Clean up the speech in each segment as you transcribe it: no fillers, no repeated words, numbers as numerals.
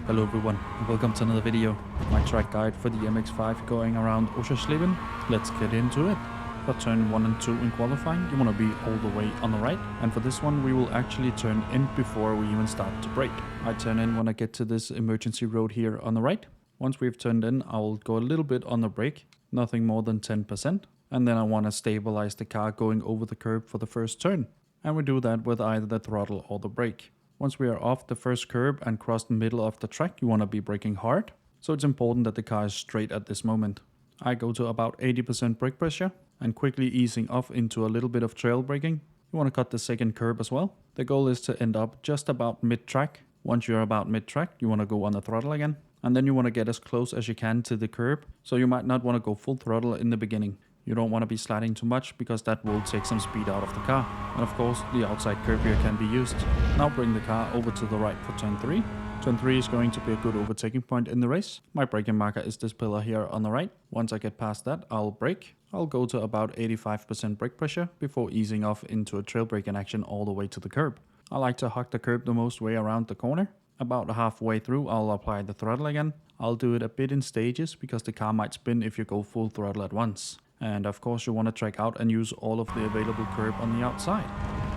Hello everyone, and welcome to another video. My track guide for the MX-5 going around Oschersleben. Let's get into it. For turn 1 and 2 in qualifying, you want to be all the way on the right. And for this one, we will actually turn in before we even start to brake. I turn in when I get to this emergency road here on the right. Once we've turned in, I'll go a little bit on the brake, nothing more than 10%. And then I want to stabilize the car going over the curb for the first turn. And we do that with either the throttle or the brake. Once we are off the first curb and cross the middle of the track, you want to be braking hard. So it's important that the car is straight at this moment. I go to about 80% brake pressure and quickly easing off into a little bit of trail braking. You want to cut the second curb as well. The goal is to end up just about mid-track. Once you're about mid-track, you want to go on the throttle again. And then you want to get as close as you can to the curb. So you might not want to go full throttle in the beginning. You don't want to be sliding too much because that will take some speed out of the car. And of course, the outside curb here can be used. Now bring the car over to the right for turn 3. Turn 3 is going to be a good overtaking point in the race. My braking marker is this pillar here on the right. Once I get past that, I'll brake. I'll go to about 85% brake pressure before easing off into a trail braking action all the way to the curb. I like to hug the curb the most way around the corner. About halfway through, I'll apply the throttle again. I'll do it a bit in stages because the car might spin if you go full throttle at once. And of course you want to track out and use all of the available curb on the outside.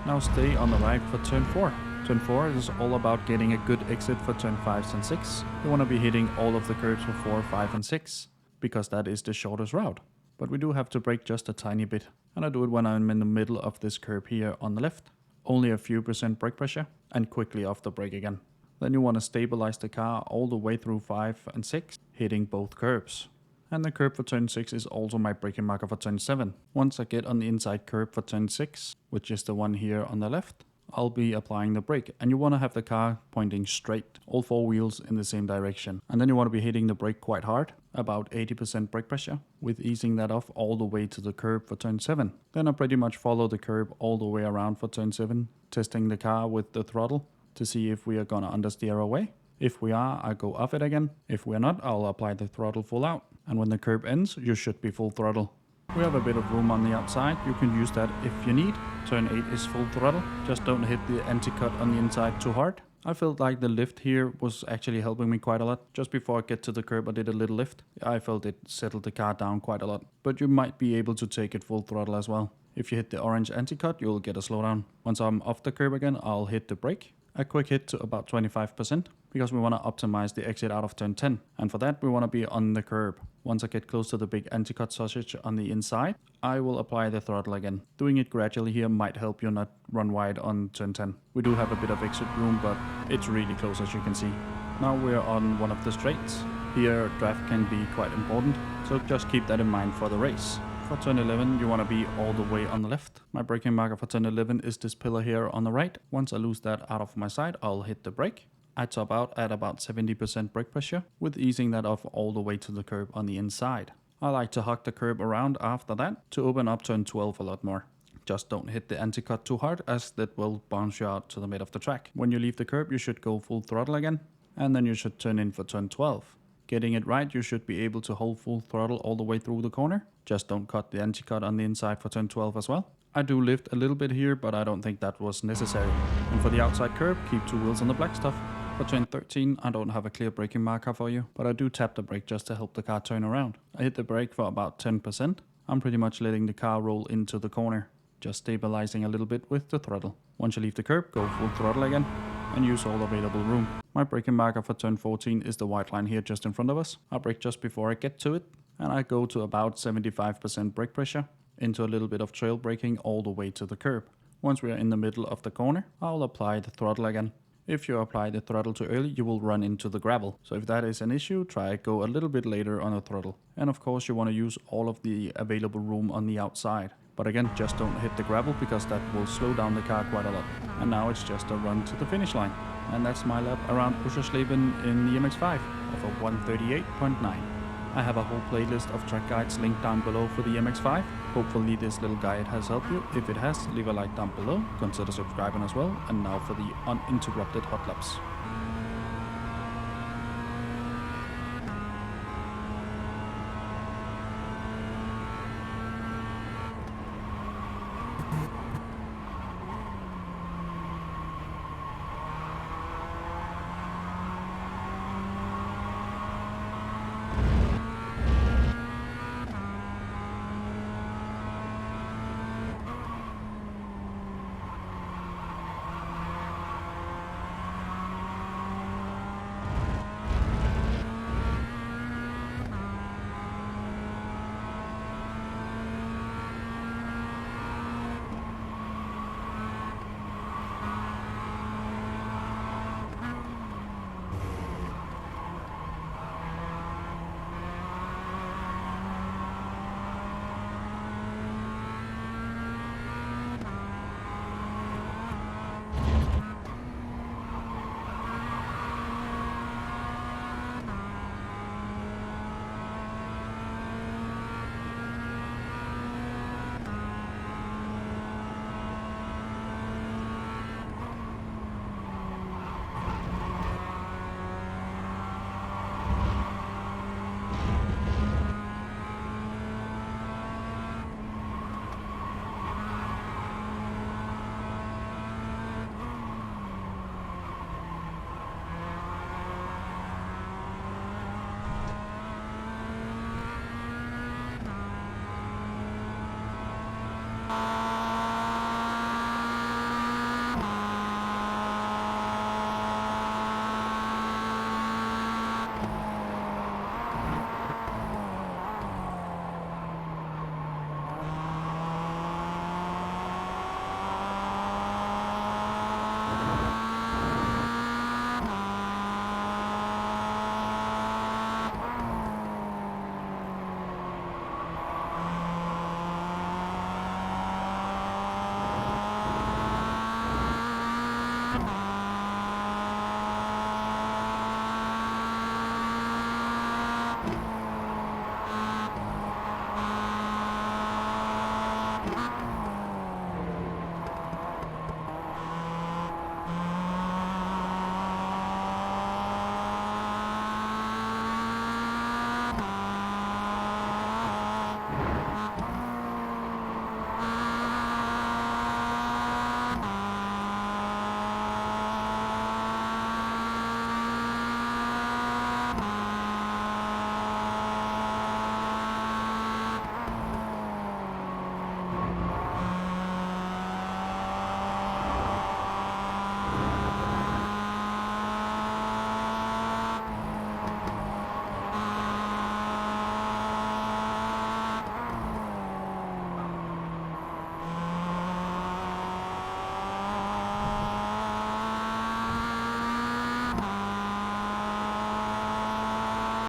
Now stay on the right for turn 4. Turn 4 is all about getting a good exit for turn 5 and 6. You want to be hitting all of the curbs for 4, 5 and 6 because that is the shortest route. But we do have to brake just a tiny bit. And I do it when I'm in the middle of this curb here on the left. Only a few percent brake pressure and quickly off the brake again. Then you want to stabilize the car all the way through 5 and 6, hitting both curbs. And the curb for turn 6 is also my braking marker for turn 7. Once I get on the inside curb for turn 6, which is the one here on the left, I'll be applying the brake. And you want to have the car pointing straight, all 4 wheels in the same direction. And then you want to be hitting the brake quite hard, about 80% brake pressure, with easing that off all the way to the curb for turn 7. Then I pretty much follow the curb all the way around for turn 7, testing the car with the throttle to see if we are going to understeer away. If we are, I go off it again. If we're not, I'll apply the throttle full out. And when the curb ends, you should be full throttle. We have a bit of room on the outside. You can use that if you need. Turn 8 is full throttle. Just don't hit the anti-cut on the inside too hard. I felt like the lift here was actually helping me quite a lot. Just before I get to the curb, I did a little lift. I felt it settled the car down quite a lot. But you might be able to take it full throttle as well. If you hit the orange anti-cut, you'll get a slowdown. Once I'm off the curb again, I'll hit the brake. A quick hit to about 25% because we want to optimize the exit out of turn 10. And for that, we want to be on the curb. Once I get close to the big anti-cut sausage on the inside, I will apply the throttle again. Doing it gradually here might help you not run wide on turn 10. We do have a bit of exit room, but it's really close as you can see. Now we're on one of the straights. Here, draft can be quite important, so just keep that in mind for the race. For turn 11, you want to be all the way on the left. My braking marker for turn 11 is this pillar here on the right. Once I lose that out of my sight, I'll hit the brake. I top out at about 70% brake pressure, with easing that off all the way to the curb on the inside. I like to hug the curb around after that to open up turn 12 a lot more. Just don't hit the anti-cut too hard as that will bounce you out to the mid of the track. When you leave the curb, you should go full throttle again, and then you should turn in for turn 12. Getting it right, you should be able to hold full throttle all the way through the corner. Just don't cut the anti-cut on the inside for turn 12 as well. I do lift a little bit here, but I don't think that was necessary. And for the outside curb, keep 2 wheels on the black stuff. For turn 13, I don't have a clear braking marker for you, but I do tap the brake just to help the car turn around. I hit the brake for about 10%. I'm pretty much letting the car roll into the corner, just stabilizing a little bit with the throttle. Once you leave the curb, go full throttle again and use all available room. My braking marker for turn 14 is the white line here just in front of us. I brake just before I get to it, and I go to about 75% brake pressure into a little bit of trail braking all the way to the curb. Once we are in the middle of the corner, I'll apply the throttle again. If you apply the throttle too early, you will run into the gravel. So if that is an issue, try go a little bit later on the throttle. And of course you want to use all of the available room on the outside. But again, just don't hit the gravel because that will slow down the car quite a lot. And now it's just a run to the finish line. And that's my lap around Oschersleben in the MX-5 of a 138.9. I have a whole playlist of track guides linked down below for the MX-5. Hopefully this little guide has helped you. If it has, leave a like down below, consider subscribing as well. And now for the uninterrupted hot laps.